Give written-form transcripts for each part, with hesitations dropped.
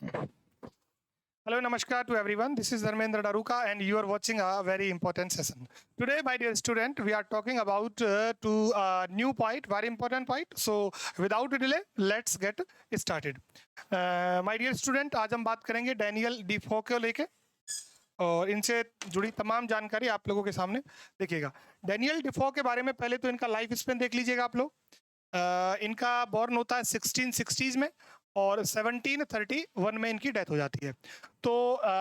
Hello, namaskar to everyone. This is Dharmendra Daruka, and you are watching a very important session. Today, my dear student, we are talking about to a new point, very important point. So, without delay, let's get started. My dear student, आज हम बात करेंगे Daniel डिफो को लेके और इनसे जुड़ी तमाम जानकारी आप लोगों के सामने देखिएगा। डैनियल डिफो के बारे में पहले तो इनका लाइफ स्पेन देख लीजिएगा आप लोग। इनका बॉर्न होता है 1660s में और 1731 में इनकी डेथ हो जाती है। तो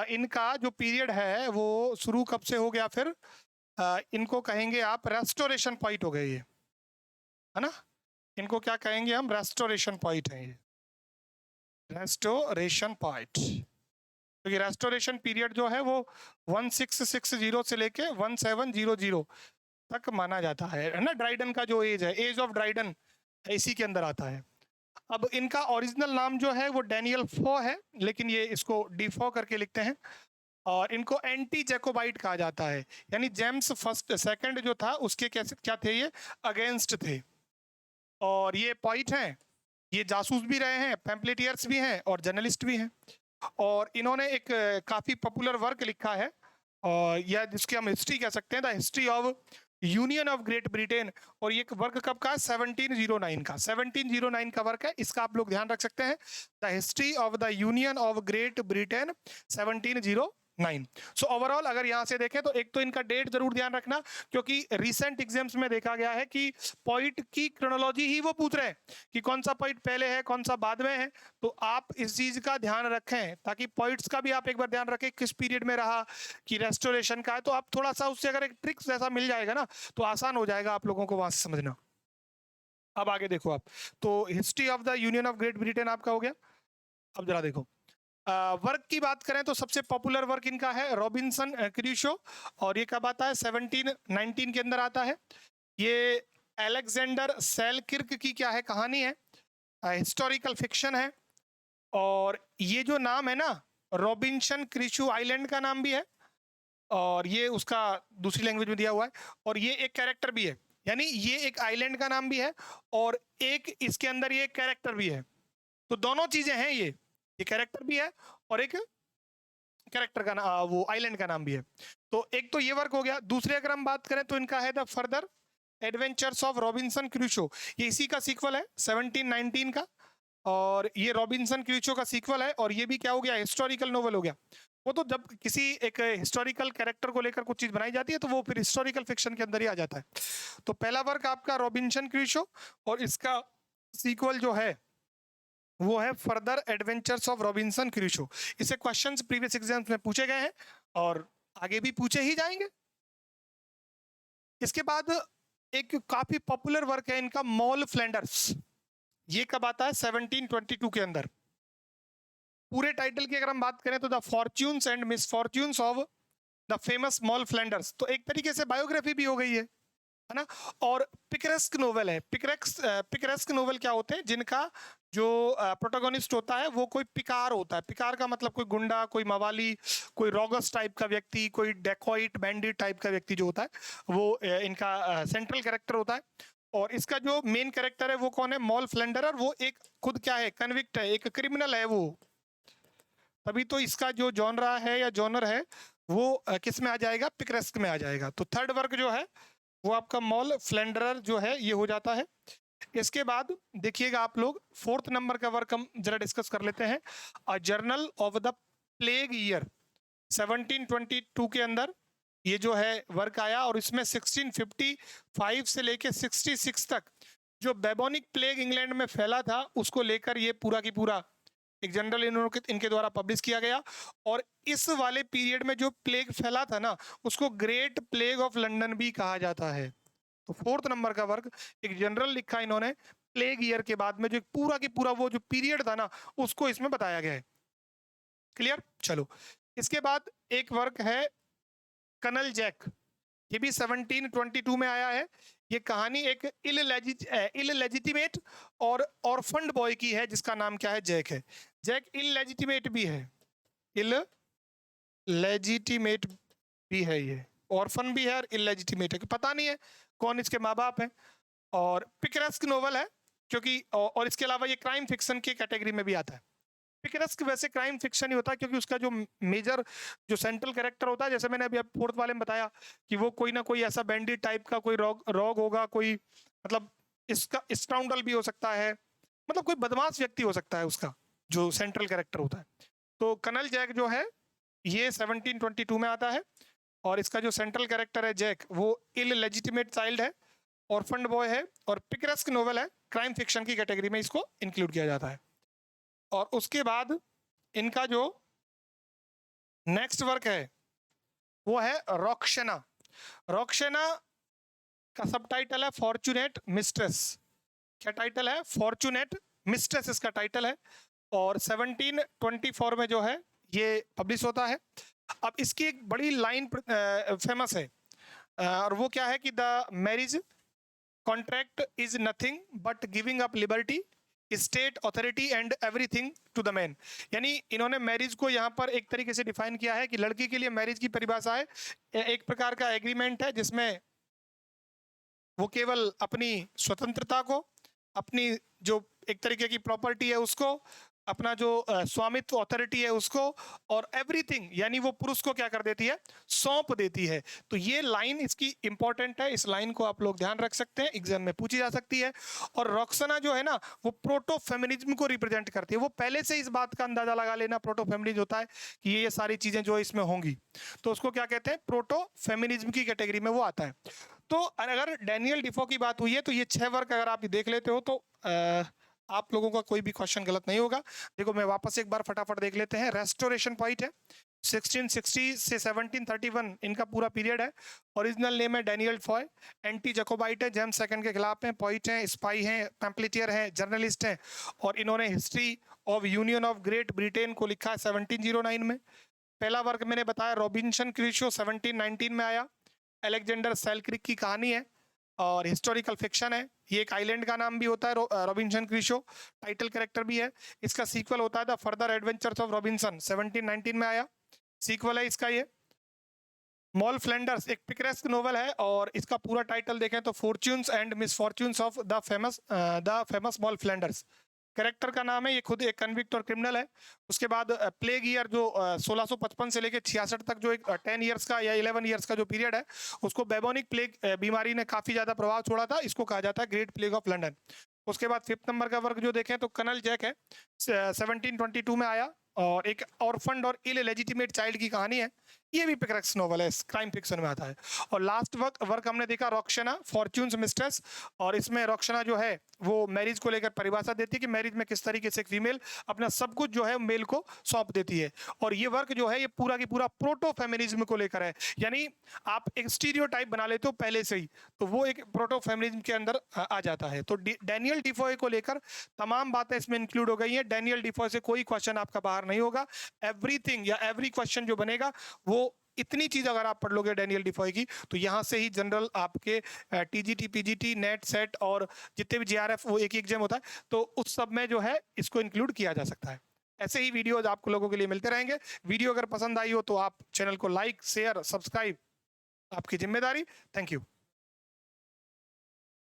इनका जो पीरियड है वो शुरू कब से हो गया, फिर इनको कहेंगे आप रेस्टोरेशन पॉइंट हो गए ये, है ना। इनको क्या कहेंगे हम, रेस्टोरेशन पॉइंट है ये, रेस्टोरेशन पॉइंट। तो ये रेस्टोरेशन पीरियड जो है वो 1660 से लेके 1700 तक माना जाता है ना। ड्राइडन का जो एज है, एज ऑफ ड्राइडन, इसी के अंदर आता है। अब इनका ओरिजिनल नाम जो है वो डैनियल फो है, लेकिन ये इसको डिफो करके लिखते हैं। और इनको एंटी जैकोबाइट कहा जाता है, यानी जेम्स फर्स्ट सेकंड जो था उसके कैसे क्या थे, ये अगेंस्ट थे। और ये पॉइंट हैं, ये जासूस भी रहे हैं, पैम्पलेटियर्स भी हैं और जर्नलिस्ट भी हैं। और इन्होंने एक काफ़ी पॉपुलर वर्क लिखा है, और या जिसकी हम हिस्ट्री कह सकते हैं, the history of union of great Britain. और ये वर्क कब का है, 1709 का, 1709 का वर्क है। इसका आप लोग ध्यान रख सकते हैं, the history of the union of great Britain 1709। So overall अगर यहाँ से देखें तो एक तो इनका डेट जरूर ध्यान रखना, क्योंकि रिसेंट एग्जाम्स में देखा गया है कि पॉइंट की क्रोनोलॉजी ही वो पूछ रहे हैं कि कौन सा पॉइंट पहले है कौन सा बाद में है। तो आप इस चीज का ध्यान रखें, ताकि पॉइंट्स का भी आप एक बार ध्यान रखें किस पीरियड में रहा, कि रेस्टोरेशन का है। तो आप थोड़ा सा उससे अगर एक ट्रिक्स जैसा मिल जाएगा ना, तो आसान हो जाएगा आप लोगों को वहां से समझना। अब आगे देखो आप, तो history of the union of great Britain आपका हो गया। अब जरा देखो, वर्क की बात करें तो सबसे पॉपुलर वर्क इनका है रॉबिन्सन क्रूसो, और ये कब आता है, 1719 के अंदर आता है। ये अलेक्जेंडर सेलकिर्क की क्या है, कहानी है, हिस्टोरिकल फिक्शन है। और ये जो नाम है ना, रॉबिन्सन क्रूसो आइलैंड का नाम भी है, और ये उसका दूसरी लैंग्वेज में दिया हुआ है। और ये एक कैरेक्टर भी है, यानी ये एक आइलैंड का नाम भी है और एक इसके अंदर ये कैरेक्टर भी है। तो दोनों चीजें हैं, ये कैरेक्टर भी है और एक कैरेक्टर का नाम, वो आइलैंड का नाम भी है। तो एक तो ये वर्क हो गया। दूसरे अगर हम बात करें तो इनका है the further adventures of Robinson Crusoe, ये इसी का सीक्वल है 1719 का। और ये रॉबिन्सन क्रूसो का सीक्वल है, और ये भी क्या हो गया, हिस्टोरिकल नोवेल हो गया। वो तो जब किसी एक हिस्टोरिकल कैरेक्टर को लेकर कुछ चीज बनाई जाती है तो वो फिर हिस्टोरिकल फिक्शन के अंदर ही आ जाता है। तो पहला वर्क आपका रॉबिन्सन क्रूसो, और इसका सीक्वल जो है वो है further adventures of Robinson Crusoe. इसे क्वेश्चंस प्रीवियस एग्जाम्स में पूछे गए हैं और आगे भी पूछे ही जाएंगे। इसके बाद एक काफी पॉपुलर वर्क है इनका, मॉल फ्लैंडर्स। ये कब आता है, 1722 के अंदर। पूरे टाइटल की अगर हम बात करें तो the fortunes and misfortunes of the famous Moll Flanders. तो एक तरीके से बायोग्राफी भी हो गई है ना। और पिकरेस्क नोवेल है। पिकरेस्क नोवेल क्या होते हैं, जिनका जो प्रोटोगोनिस्ट होता है वो कोई पिकार होता है। पिकार का मतलब कोई गुंडा, कोई मवाली, कोई रॉगस टाइप का व्यक्ति, कोई डेकॉइट बैंडिट टाइप का व्यक्ति जो होता है, वो इनका सेंट्रल कैरेक्टर होता है। और इसका जो मेन कैरेक्टर है वो कौन है, मॉल फ्लेंडरर। वो एक खुद क्या है, कन्विक्ट है, एक क्रिमिनल है वो। तभी तो इसका जो जॉनरा है या जॉनर है वो किस में आ जाएगा, पिकरेस्क में आ जाएगा। तो थर्ड वर्क जो है वो आपका मॉल फ्लेंडरर जो है ये हो जाता है। इसके बाद देखिएगा आप लोग, फोर्थ नंबर का वर्क हम जरा डिस्कस कर लेते हैं, a journal of the plague year. 1722 के अंदर ये जो है वर्क आया, और इसमें 1655 से लेके 66 तक जो बेबोनिक प्लेग इंग्लैंड में फैला था उसको लेकर ये पूरा की पूरा एक जनरल इनके द्वारा पब्लिश किया गया। और इस वाले पीरियड में जो प्लेग फैला था ना, उसको ग्रेट प्लेग ऑफ लंदन भी कहा जाता है। तो फोर्थ नंबर का वर्क एक जनरल लिखा इन्होंने प्लेग ईयर के बाद में, जो पूरा की पूरा वो जो पीरियड था ना उसको इसमें बताया गया है। क्लियर, चलो। इसके बाद एक वर्क है कर्नल जैक, ये भी 1722 में आया है। ये कहानी एक इललेजिटिमेट और ऑर्फन्ड बॉय की है, जिसका नाम क्या है, जैक है। जैक इललेजिटिमेट भी है, इललेजिटिमेट भी है, ये ऑर्फन भी है और इललेजिटिमेट है, पता नहीं है कौन इसके माँ बाप है। और पिकरेस्क नोवेल है, क्योंकि और इसके अलावा ये क्राइम फिक्शन की कैटेगरी में भी आता है। पिकरेस्क वैसे क्राइम फिक्शन ही होता है, क्योंकि उसका जो मेजर जो सेंट्रल कैरेक्टर होता है, जैसे मैंने अभी फोर्थ वाले में बताया कि वो कोई ना कोई ऐसा बैंडिट टाइप का कोई रॉग होगा, कोई मतलब इसका स्काउंडल भी हो सकता है, मतलब कोई बदमाश व्यक्ति हो सकता है उसका जो सेंट्रल कैरेक्टर होता है। तो कर्नल जैक जो है ये 1722 में आता है, और इसका जो सेंट्रल कैरेक्टर है जैक, वो इलेजिटिमेट चाइल्ड है, ऑर्फन्ड बॉय है, और पिकरेस्क नोवेल है, क्राइम फिक्शन की कैटेगरी में इसको इंक्लूड किया जाता है। और उसके बाद इनका जो नेक्स्ट वर्क है वो है रॉक्शना। रॉक्शना का सब टाइटल है फॉर्चुनेट मिस्ट्रेस। क्या टाइटल है? फॉर्चुनेट मिस्ट्रेस इसका टाइटल है, और 1724 में जो है ये पब्लिश होता है। अब इसकी एक बड़ी लाइन फेमस है, और वो क्या है कि the marriage contract is nothing but giving up liberty, state authority and everything to the man. यानी इन्होंने मैरिज को यहाँ पर एक तरीके से डिफाइन किया है कि लड़की के लिए मैरिज की परिभाषा है एक प्रकार का एग्रीमेंट है जिसमें वो केवल अपनी स्वतंत्रता को, अपनी जो एक तरीके की प्रॉपर्टी है उसको, अपना जो स्वामित्व अथॉरिटी है उसको, और एवरीथिंग यानी वो पुरुष को क्या कर देती है? सौंप देती है। तो ये लाइन इसकी इंपॉर्टेंट है, इस लाइन को आप लोग ध्यान रख सकते हैं, एग्जाम में पूछी जा सकती है। और रॉक्सना जो है ना वो प्रोटो फेमिनिज्म को रिप्रेजेंट करती है। वो पहले से इस बात का अंदाजा लगा लेना, प्रोटो फेमिनिज्म होता है कि ये सारी चीजें जो इसमें होंगी, तो उसको क्या कहते हैं? प्रोटो फेमिनिज्म की कैटेगरी में वो आता है। तो अगर डैनियल डिफो की बात हुई है तो ये 6 वर्क अगर आप देख लेते हो तो आप लोगों का कोई भी क्वेश्चन गलत नहीं होगा। देखो मैं वापस एक बार फटाफट देख लेते हैं। रेस्टोरेशन पॉइंट है 1660 से 1731 इनका पूरा पीरियड है। ओरिजिनल नेम है डैनियल फॉय। एंटी जकोबाइट है, जेम्स सेकंड के खिलाफ हैं, पॉइंट हैं, स्पाई हैं, पैम्पलेटियर हैं, जर्नलिस्ट हैं, और इन्होंने history of union of great Britain को लिखा है 1709 में। पहला वर्क मैंने बताया रॉबिन्सन क्रूसो 1719 में आया। अलेक्जेंडर सेलक्रिक की कहानी है और हिस्टोरिकल फिक्शन है। ये एक आइलैंड का नाम भी होता है रॉबिन्सन क्रूसो, टाइटल कैरेक्टर भी है। इसका सीक्वल होता है the further adventures of Robinson, 1719 में आया, सीक्वल है इसका ये। मॉल फ्लैंडर्स एक पिकरेस्क नोवेल है, और इसका पूरा टाइटल देखें तो fortunes and misfortunes of the famous Moll Flanders. Character का नाम है, ये खुद एक कन्विक्ट और क्रिमिनल है। उसके बाद प्लेग ईयर जो 1655 से लेकर 66 तक जो एक 10 ईयर्स का या 11 ईयर्स का जो पीरियड है, उसको बेबोनिक प्लेग बीमारी ने काफ़ी ज़्यादा प्रभाव छोड़ा था। इसको कहा जाता है ग्रेट प्लेग ऑफ लंदन। उसके बाद 5th नंबर का वर्क जो देखें तो कर्नल जैक है, 1722 में आया, और एक ऑर्फन्ड और इलेजिटिमेट चाइल्ड की कहानी है। ये भी पिकरेस्क नोवेल है, क्राइम फिक्शन में आता है। और लास्ट वर्क हमने देखा रॉक्शना फॉर्च्यून्स मिस्ट्रेस, और इसमें रॉक्शना जो है वो मैरिज को लेकर परिभाषा देती है कि मैरिज में किस तरीके से एक फीमेल अपना सब कुछ जो है मेल को सौंप देती है। और ये वर्क जो है ये पूरा की पूरा प्रोटो फेमिनिज्म को लेकर है। यानी आप एक स्टीरियोटाइप बना लेते हो पहले से ही, तो वो एक प्रोटो फेमिनिज्म के अंदर आ जाता है। तो डैनियल डिफोए को लेकर तमाम बातें इसमें इंक्लूड हो गई हैं। डैनियल डिफोए से कोई क्वेश्चन आपका बाहर नहीं होगा। एवरीथिंग या एवरी क्वेश्चन जो बनेगा वो इतनी चीज अगर आप पढ़ लोगे डैनियल डिफोय की, तो यहाँ से ही जनरल आपके टीजीटी, पीजीटी, नेट, सेट और जितने भी जीआरएफ वो एक एग्जाम होता है, तो उस सब में जो है इसको इंक्लूड किया जा सकता है। ऐसे ही वीडियोज आपको लोगों के लिए मिलते रहेंगे। वीडियो अगर पसंद आई हो तो आप चैनल को लाइक, शेयर, सब्सक्राइब आपकी जिम्मेदारी। Thank you.